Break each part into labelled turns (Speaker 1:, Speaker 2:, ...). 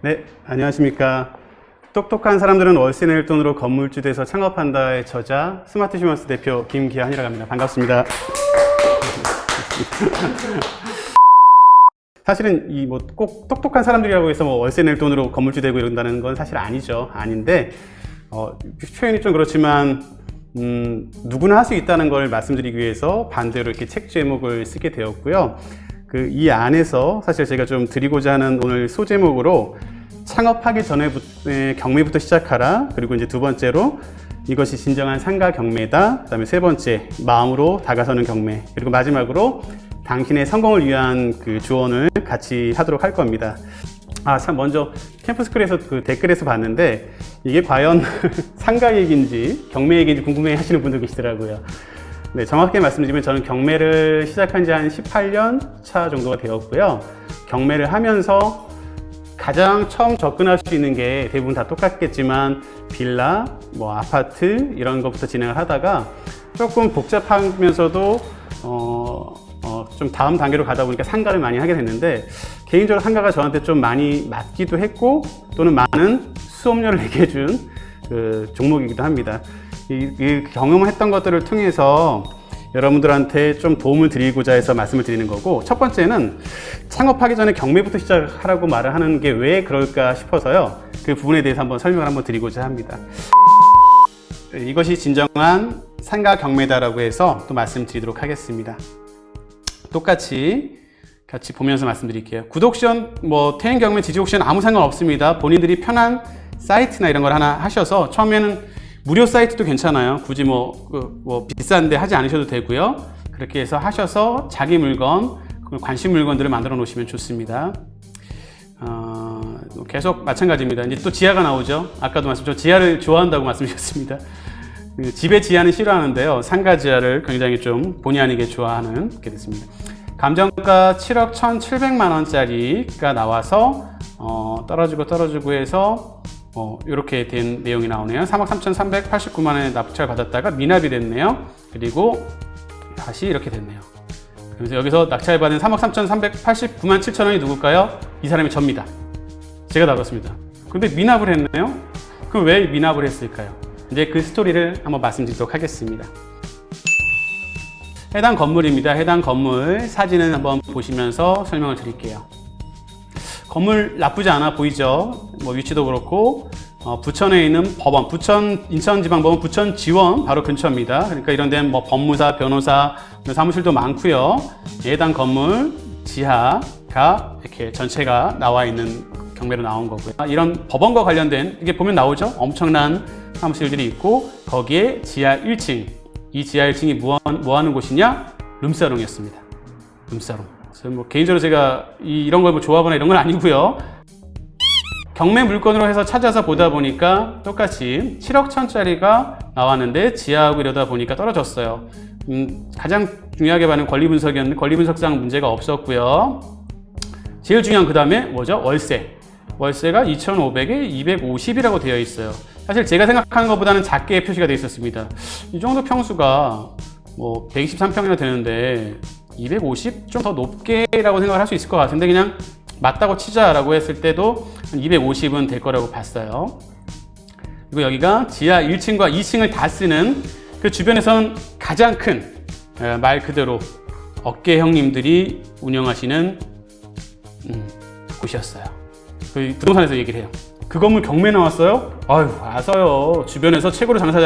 Speaker 1: 네, 안녕하십니까. 똑똑한 사람들은 월세 낼 돈으로 건물주 돼서 창업한다의 저자 스마트 휴먼스 대표 김기한이라고 합니다. 반갑습니다. 사실은 이 뭐 꼭 똑똑한 사람들이라고 해서 뭐 월세 낼 돈으로 건물주 되고 이런다는 건 사실 아니죠. 아닌데 표현이 좀 그렇지만 누구나 할 수 있다는 걸 말씀드리기 위해서 반대로 이렇게 책 제목을 쓰게 되었고요. 이 안에서 사실 제가 좀 드리고자 하는 오늘 소제목으로 창업하기 전에 경매부터 시작하라. 그리고 이제 두 번째로 이것이 진정한 상가 경매다. 그다음에 세 번째 마음으로 다가서는 경매. 그리고 마지막으로 당신의 성공을 위한 조언을 같이 하도록 할 겁니다. 참 먼저 캠프스쿨에서 댓글에서 봤는데 이게 과연 상가 얘기인지 경매 얘기인지 궁금해 하시는 분들 계시더라고요. 네, 정확하게 말씀드리면 저는 경매를 시작한 지 한 18년 차 정도가 되었고요. 경매를 하면서 가장 처음 접근할 수 있는 게 대부분 다 똑같겠지만 빌라, 아파트 이런 것부터 진행을 하다가 조금 복잡하면서도 좀 다음 단계로 가다 보니까 상가를 많이 하게 됐는데 개인적으로 상가가 저한테 좀 많이 맞기도 했고 또는 많은 수업료를 내게 해준 종목이기도 합니다. 이 경험을 했던 것들을 통해서 여러분들한테 좀 도움을 드리고자 해서 말씀을 드리는 거고, 첫 번째는 창업하기 전에 경매부터 시작하라고 말을 하는 게 왜 그럴까 싶어서요. 그 부분에 대해서 한번 설명을 한번 드리고자 합니다. 이것이 진정한 상가 경매다라고 해서 또 말씀드리도록 하겠습니다. 똑같이 같이 보면서 말씀드릴게요. 구독션, 퇴행 경매, 지지 옥션 아무 상관 없습니다. 본인들이 편한 사이트나 이런 걸 하나 하셔서 처음에는 무료 사이트도 괜찮아요. 굳이 비싼데 하지 않으셔도 되고요. 그렇게 해서 하셔서 자기 물건, 관심 물건들을 만들어 놓으시면 좋습니다. 계속 마찬가지입니다. 이제 또 지하가 나오죠. 아까도 말씀드렸죠. 지하를 좋아한다고 말씀드렸습니다. 집의 지하는 싫어하는데요. 상가 지하를 굉장히 좀 본의 아니게 좋아하는 게 됐습니다. 감정가 7억 1,700만 원짜리가 나와서 떨어지고 해서 이렇게 된 내용이 나오네요. 3억 3,389만 원에 납찰 받았다가 미납이 됐네요. 그리고 다시 이렇게 됐네요. 그래서 여기서 낙찰 받은 3억 3,389만 7천 원이 누굴까요? 이 사람이 접니다. 제가 나갔습니다. 근데 미납을 했네요. 그럼 왜 미납을 했을까요? 이제 그 스토리를 한번 말씀드리도록 하겠습니다. 해당 건물입니다. 해당 건물 사진을 한번 보시면서 설명을 드릴게요. 건물 나쁘지 않아 보이죠? 위치도 그렇고 부천에 있는 법원, 인천지방법원 부천지원 바로 근처입니다. 그러니까 이런 데는 법무사, 변호사 사무실도 많고요. 해당 건물 지하가 이렇게 전체가 나와 있는 경매로 나온 거고요. 이런 법원과 관련된 이게 보면 나오죠? 엄청난 사무실들이 있고 거기에 지하 1층, 이 지하 1층이 뭐 하는 곳이냐? 룸사롱이었습니다. 룸사롱. 그래서 개인적으로 제가 이런 걸 좋아하거나 이런 건 아니고요. 경매 물건으로 해서 찾아서 보다 보니까 똑같이 7억 천짜리가 나왔는데 지하하고 이러다 보니까 떨어졌어요. 가장 중요하게 봐는 권리 분석이었는데 권리 분석상 문제가 없었고요. 제일 중요한 그 다음에 뭐죠? 월세가 2,500에 250이라고 되어 있어요. 사실 제가 생각하는 것보다는 작게 표시가 되어 있었습니다. 이 정도 평수가 123평이나 되는데 250? 좀 더 높게라고 생각을 할 수 있을 것 같은데 그냥 맞다고 치자라고 했을 때도 250은 될 거라고 봤어요. 그리고 여기가 지하 1층과 2층을 다 쓰는 그 주변에선 가장 큰 말 그대로 어깨 형님들이 운영하시는 곳이었어요. 그 부동산에서 얘기를 해요. 그 건물 경매 나왔어요? 아유, 와서요. 주변에서 최고로 장사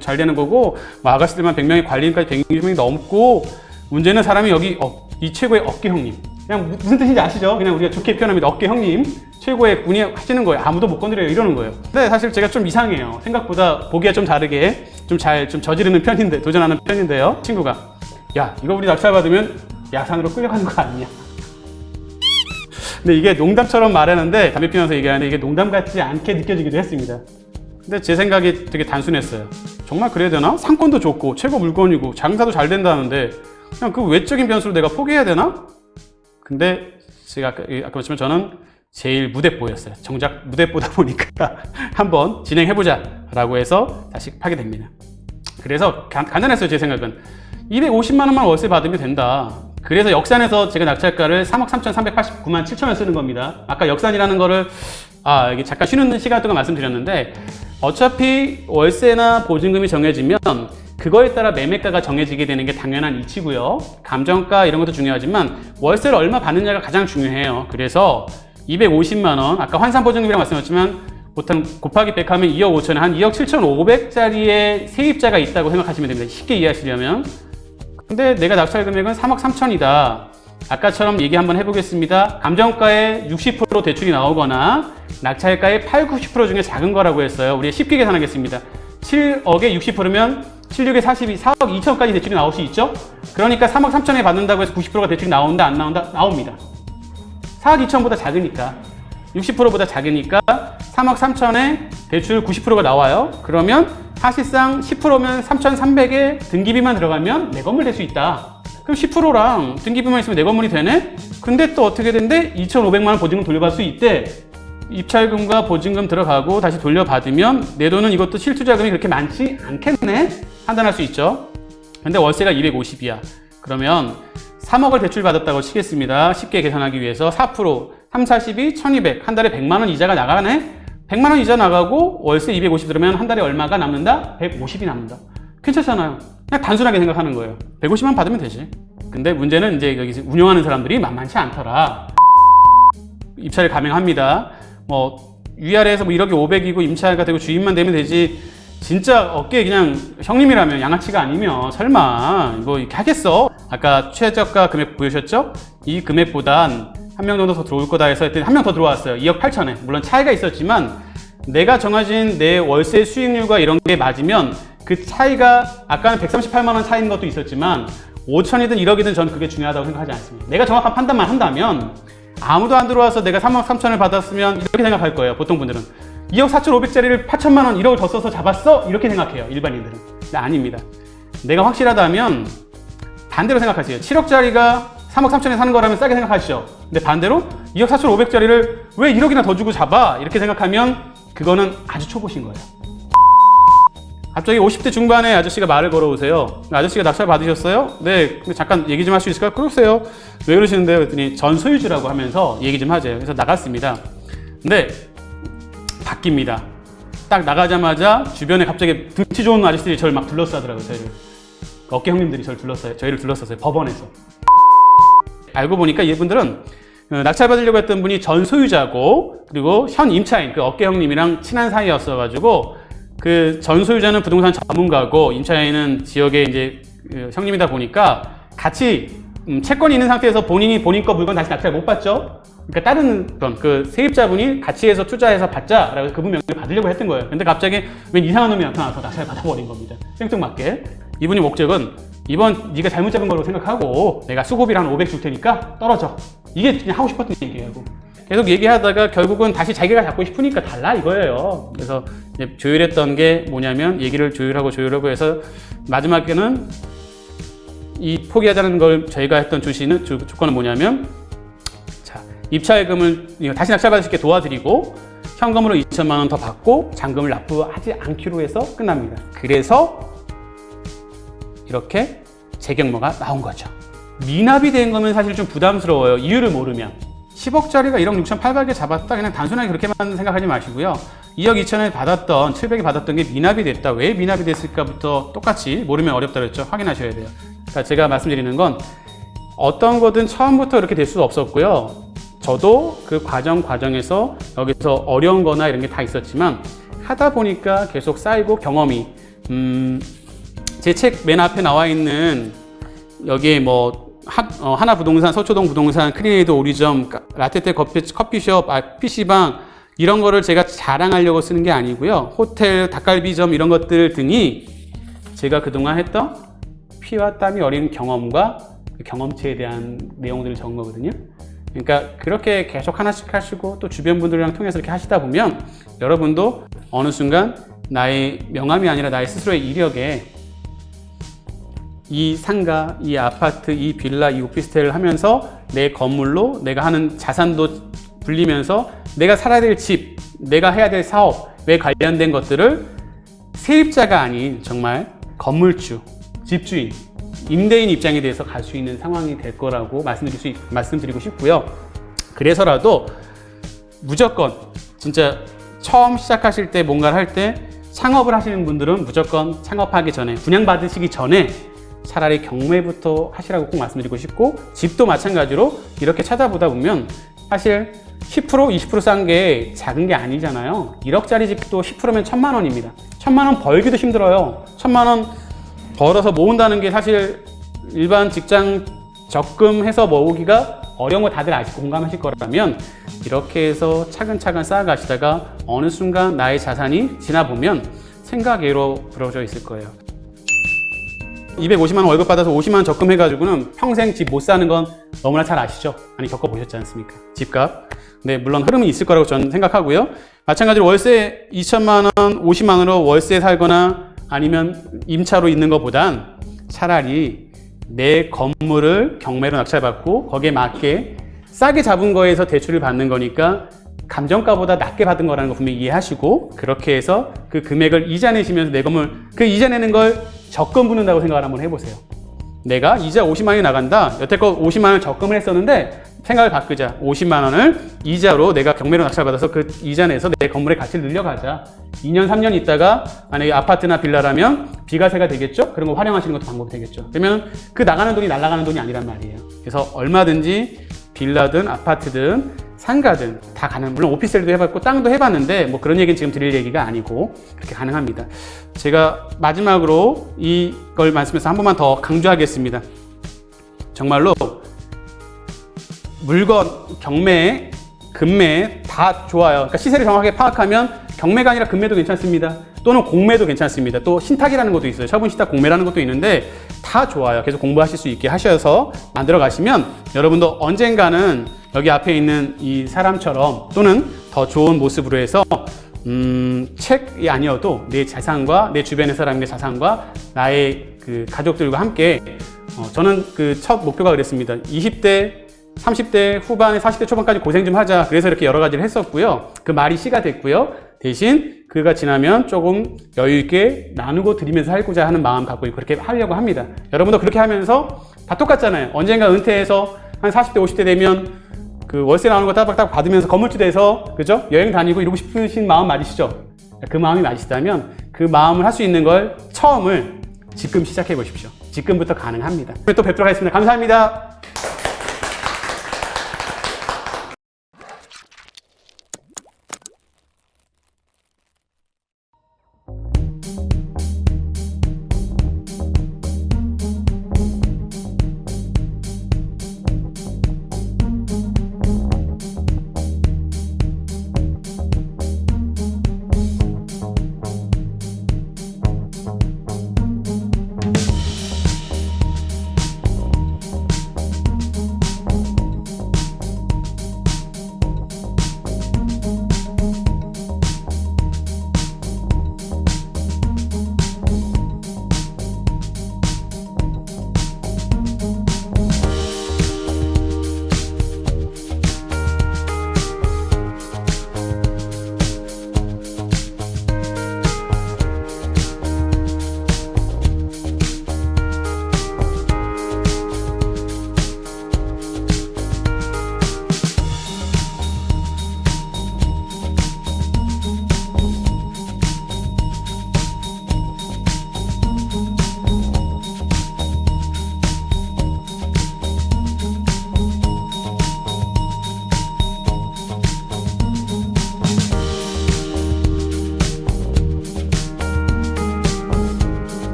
Speaker 1: 잘 되는 거고 아가씨들만 100명이 관리인까지 160명이 넘고 문제는 사람이 여기 이 최고의 어깨 형님. 그냥 무슨 뜻인지 아시죠? 그냥 우리가 좋게 표현합니다. 어깨 형님. 최고의 분이 하시는 거예요. 아무도 못 건드려요. 이러는 거예요. 근데 사실 제가 좀 이상해요. 생각보다 보기가 좀 다르게 좀 저지르는 편인데, 도전하는 편인데요. 친구가. 야, 이거 우리 낙찰 받으면 야산으로 끌려가는 거 아니냐? 근데 이게 농담처럼 말하는데, 담배 피우면서 얘기하는데 이게 농담 같지 않게 느껴지기도 했습니다. 근데 제 생각이 되게 단순했어요. 정말 그래야 되나? 상권도 좋고, 최고 물건이고, 장사도 잘 된다는데, 그냥 그 외적인 변수를 내가 포기해야 되나? 근데 제가 아까 말씀드렸지만 저는 제일 무대뽀였어요. 정작 무대뽀다 보니까 한번 진행해보자 라고 해서 다시 하게 됩니다. 그래서 간단했어요. 제 생각은 250만 원만 월세 받으면 된다. 그래서 역산해서 제가 낙찰가를 3억 3,389만 7천원 쓰는 겁니다. 아까 역산이라는 거를 이게 잠깐 쉬는 시간 동안 말씀드렸는데, 어차피 월세나 보증금이 정해지면 그거에 따라 매매가가 정해지게 되는 게 당연한 이치고요. 감정가 이런 것도 중요하지만 월세를 얼마 받느냐가 가장 중요해요. 그래서 250만 원, 아까 환산보증금이라고 말씀드렸지만 보통 곱하기 100 하면 2억 5천에 한 2억 7,500짜리의 세입자가 있다고 생각하시면 됩니다. 쉽게 이해하시려면. 근데 내가 낙찰 금액은 3억 3천이다. 아까처럼 얘기 한번 해보겠습니다. 감정가의 60% 대출이 나오거나 낙찰가의 8, 90% 중에 작은 거라고 했어요. 우리 쉽게 계산하겠습니다. 7억에 60%면 7, 6에 42, 4억 2천까지 대출이 나올 수 있죠? 그러니까 3억 3천에 받는다고 해서 90%가 대출이 나온다, 안 나온다? 나옵니다. 4억 2천보다 작으니까, 60%보다 작으니까 3억 3천에 대출 90%가 나와요. 그러면 사실상 10%면 3,300에 등기비만 들어가면 내 건물 될 수 있다. 그럼 10%랑 등기비만 있으면 내 건물이 되네? 근데 또 어떻게 된대? 2,500만 원 보증금 돌려받을 수 있대. 입찰금과 보증금 들어가고 다시 돌려받으면 내 돈은 이것도 실투자금이 그렇게 많지 않겠네? 판단할 수 있죠. 근데 월세가 250이야. 그러면 3억을 대출받았다고 치겠습니다. 쉽게 계산하기 위해서 4%, 3, 42, 1200, 한 달에 100만 원 이자가 나가네? 100만 원 이자 나가고 월세 250 들으면 한 달에 얼마가 남는다? 150이 남는다. 괜찮잖아요. 그냥 단순하게 생각하는 거예요. 150만 받으면 되지. 근데 문제는 이제 여기 운영하는 사람들이 만만치 않더라. 입찰을 감행합니다. 위아래에서 1억이 500이고 임차가 되고 주인만 되면 되지. 진짜 어깨에 그냥 형님이라면, 양아치가 아니면 설마 이거 이렇게 하겠어? 아까 최저가 금액 보여주셨죠? 이 금액보단 한 명 정도 더 들어올 거다 해서 했더니 한 명 더 들어왔어요. 2억 8천에. 물론 차이가 있었지만 내가 정해진 내 월세 수익률과 이런 게 맞으면 그 차이가, 아까는 138만 원 차이인 것도 있었지만 5천이든 1억이든 저는 그게 중요하다고 생각하지 않습니다. 내가 정확한 판단만 한다면 아무도 안 들어와서 내가 3억 3천을 받았으면 이렇게 생각할 거예요. 보통 분들은 2억 4,500짜리를 8천만 원, 1억을 더 써서 잡았어? 이렇게 생각해요. 일반인들은. 근데 아닙니다. 내가 확실하다면 반대로 생각하세요. 7억짜리가 3억 3천에 사는 거라면 싸게 생각하시죠. 근데 반대로 2억 4,500짜리를 왜 1억이나 더 주고 잡아? 이렇게 생각하면 그거는 아주 초보신 거예요. 갑자기 50대 중반에 아저씨가 말을 걸어오세요. 아저씨가 낙찰 받으셨어요? 네. 근데 잠깐 얘기 좀 할 수 있을까요? 그러세요. 왜 그러시는데요? 그랬더니 전소유주라고 하면서 얘기 좀 하재요. 그래서 나갔습니다. 근데 바뀝니다. 딱 나가자마자 주변에 갑자기 등치 좋은 아저씨들이 저를 막 둘러싸더라고요. 저희를. 어깨 형님들이 저희를 둘러쌌어요. 법원에서. 알고 보니까 이분들은 낙찰 받으려고 했던 분이 전 소유자고, 그리고 현 임차인, 그 어깨 형님이랑 친한 사이였어가지고, 그 전 소유자는 부동산 전문가고 임차인은 지역의 이제 형님이다 보니까 같이 채권이 있는 상태에서 본인이 본인 거 물건 다시 낙찰 못 받죠. 그러니까 다른 그 세입자분이 같이 해서 투자해서 받자라고 그분 명의를 받으려고 했던 거예요. 근데 갑자기 웬 이상한 놈이 나타나서 낙찰 받아버린 겁니다. 생뚱맞게. 이분이 목적은 이번 네가 잘못 잡은 걸로 생각하고 내가 수고비를 한 500 줄 테니까 떨어져. 이게 그냥 하고 싶었던 얘기예요. 계속 얘기하다가 결국은 다시 자기가 잡고 싶으니까 달라 이거예요. 그래서 이제 조율했던 게 뭐냐면, 얘기를 조율하고 해서 마지막에는 이 포기하자는 걸 저희가 했던 조건은 뭐냐면, 자, 입찰금을 다시 낙찰받을 수 있게 도와드리고 현금으로 2천만 원 더 받고 잔금을 납부하지 않기로 해서 끝납니다. 그래서 이렇게 재경모가 나온 거죠. 미납이 된 거면 사실 좀 부담스러워요. 이유를 모르면. 10억짜리가 1억 6,800에 잡았다, 그냥 단순하게 그렇게만 생각하지 마시고요. 2억 2천에 받았던, 700에 받았던 게 미납이 됐다. 왜 미납이 됐을까부터 똑같이 모르면 어렵다 그랬죠. 확인하셔야 돼요. 그러니까 제가 말씀드리는 건 어떤 거든 처음부터 이렇게 될 수 없었고요. 저도 그 과정에서 여기서 어려운 거나 이런 게 다 있었지만 하다 보니까 계속 쌓이고 경험이, 제 책 맨 앞에 나와 있는 여기에 뭐 하나부동산, 서초동 부동산, 크리에이드 오리점, 라떼떼 커피숍, PC방 이런 거를 제가 자랑하려고 쓰는 게 아니고요. 호텔, 닭갈비점 이런 것들 등이 제가 그동안 했던 피와 땀이 어린 경험과 그 경험치에 대한 내용들을 적은 거거든요. 그러니까 그렇게 계속 하나씩 하시고 또 주변 분들이랑 통해서 이렇게 하시다 보면 여러분도 어느 순간 나의 명함이 아니라 나의 스스로의 이력에 이 상가, 이 아파트, 이 빌라, 이 오피스텔을 하면서 내 건물로 내가 하는 자산도 불리면서 내가 살아야 될 집, 내가 해야 될 사업에 관련된 것들을 세입자가 아닌 정말 건물주, 집주인, 임대인 입장에 대해서 갈 수 있는 상황이 될 거라고 말씀드리고 싶고요. 그래서라도 무조건 진짜 처음 시작하실 때 뭔가를 할 때 창업을 하시는 분들은 무조건 창업하기 전에 분양받으시기 전에 차라리 경매부터 하시라고 꼭 말씀드리고 싶고, 집도 마찬가지로 이렇게 찾아보다 보면 사실 10% 20% 싼 게 작은 게 아니잖아요. 1억짜리 집도 10%면 1,000만 원입니다. 1,000만 원 벌기도 힘들어요. 1,000만 원 벌어서 모은다는 게 사실 일반 직장 적금해서 모으기가 어려운 거 다들 아시고 공감하실 거라면, 이렇게 해서 차근차근 쌓아가시다가 어느 순간 나의 자산이 지나보면 생각외로 부러져 있을 거예요. 250만 원 월급 받아서 50만 원 적금해가지고는 평생 집 못 사는 건 너무나 잘 아시죠? 많이 겪어보셨지 않습니까? 집값. 네, 물론 흐름이 있을 거라고 저는 생각하고요. 마찬가지로 월세 2천만 원, 50만 원으로 월세 살거나 아니면 임차로 있는 것보단 차라리 내 건물을 경매로 낙찰받고 거기에 맞게 싸게 잡은 거에서 대출을 받는 거니까 감정가보다 낮게 받은 거라는 거 분명히 이해하시고, 그렇게 해서 그 금액을 이자 내시면서 내 건물, 그 이자 내는 걸 적금 부는다고 생각을 한번 해보세요. 내가 이자 50만 원이 나간다. 여태껏 50만 원을 적금을 했었는데 생각을 바꾸자. 50만 원을 이자로 내가 경매로 낙찰받아서 그 이자 내서 내 건물의 가치를 늘려가자. 2년, 3년 있다가 만약에 아파트나 빌라라면 비과세가 되겠죠? 그런 거 활용하시는 것도 방법이 되겠죠. 그러면 그 나가는 돈이 날아가는 돈이 아니란 말이에요. 그래서 얼마든지 빌라든 아파트든 상가든 다 가능. 물론 오피스텔도 해봤고 땅도 해봤는데 뭐 그런 얘기는 지금 드릴 얘기가 아니고 그렇게 가능합니다. 제가 마지막으로 이걸 말씀해서 한 번만 더 강조하겠습니다. 정말로 물건, 경매, 금매 다 좋아요. 그러니까 시세를 정확하게 파악하면 경매가 아니라 금매도 괜찮습니다. 또는 공매도 괜찮습니다. 또 신탁이라는 것도 있어요. 처분 신탁 공매라는 것도 있는데 다 좋아요. 계속 공부하실 수 있게 하셔서 만들어 가시면 여러분도 언젠가는 여기 앞에 있는 이 사람처럼 또는 더 좋은 모습으로 해서 책이 아니어도 내 자산과 내 주변의 사람의 자산과 나의 그 가족들과 함께 저는 그 첫 목표가 그랬습니다. 20대 30대 후반에 40대 초반까지 고생 좀 하자. 그래서 이렇게 여러 가지를 했었고요. 그 말이 시가 됐고요. 대신 그가 지나면 조금 여유 있게 나누고 드리면서 살고자 하는 마음 갖고 그렇게 하려고 합니다. 여러분도 그렇게 하면서 다 똑같잖아요. 언젠가 은퇴해서 한 40대 50대 되면 그 월세 나오는 거 따박따박 받으면서 건물주 돼서 그죠? 여행 다니고 이러고 싶으신 마음 맞으시죠? 그 마음이 맞으시다면 그 마음을 할 수 있는 걸 처음을 지금 시작해 보십시오. 지금부터 가능합니다. 또 뵙도록 하겠습니다. 감사합니다.